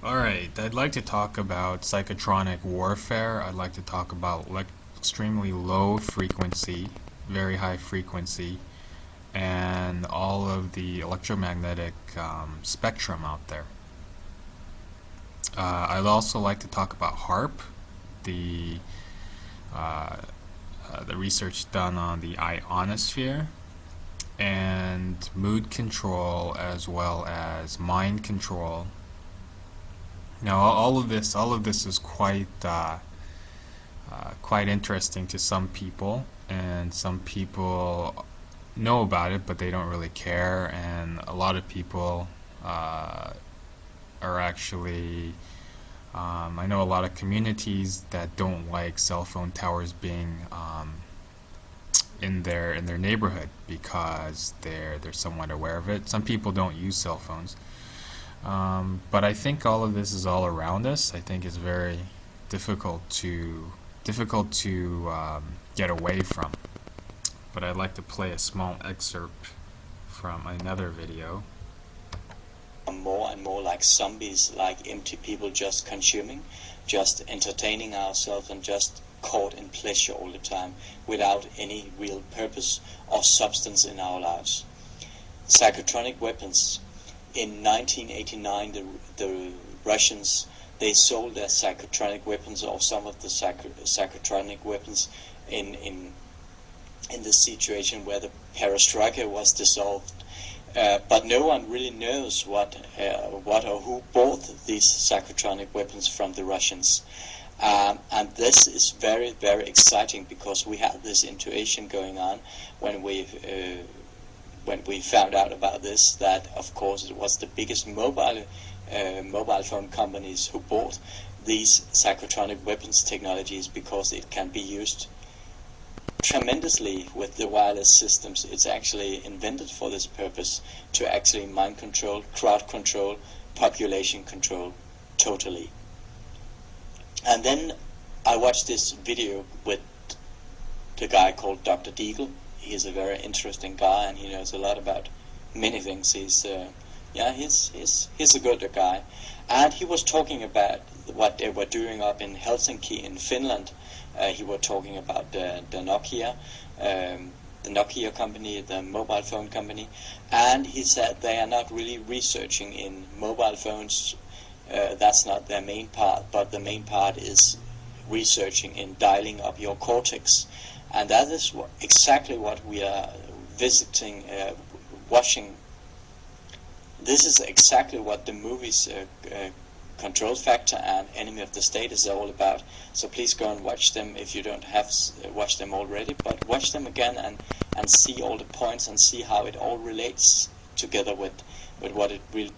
Alright, I'd like to talk about psychotronic warfare. I'd like to talk about extremely low frequency, very high frequency, and all of the electromagnetic spectrum out there. I'd also like to talk about HAARP, the research done on the ionosphere, and mood control as well as mind control. Now, all of this is quite interesting to some people, and some people know about it, but they don't really care. And a lot of people are actually, I know a lot of communities that don't like cell phone towers being in their neighborhood because they're somewhat aware of it. Some people don't use cell phones. But I think all of this is all around us. I think it's very difficult to get away from. But I'd like to play a small excerpt from another video. More and more like zombies, like empty people just consuming, just entertaining ourselves and just caught in pleasure all the time without any real purpose or substance in our lives. Psychotronic weapons. In 1989, the Russians, they sold their psychotronic weapons, or some of the psychotronic weapons, in the situation where the perestroika was dissolved. But no one really knows what or who bought these psychotronic weapons from the Russians. And this is very, very exciting, because we had this intuition going on when we found out about this, that of course it was the biggest mobile phone companies who bought these psychotronic weapons technologies, because it can be used tremendously with the wireless systems. It's actually invented for this purpose, to actually mind control, crowd control, population control, totally. And then I watched this video with the guy called Dr. Deagle. He's a very interesting guy, and he knows a lot about many things. He's a good guy, and he was talking about what they were doing up in Helsinki in Finland. He was talking about the Nokia company, the mobile phone company, and he said they are not really researching in mobile phones. That's not their main part, but the main part is researching in dialing up your cortex. And that is exactly what we are visiting, watching. This is exactly what the movies Control Factor and Enemy of the State is all about. So please go and watch them if you don't have watched them already. But watch them again and see all the points and see how it all relates together with what it really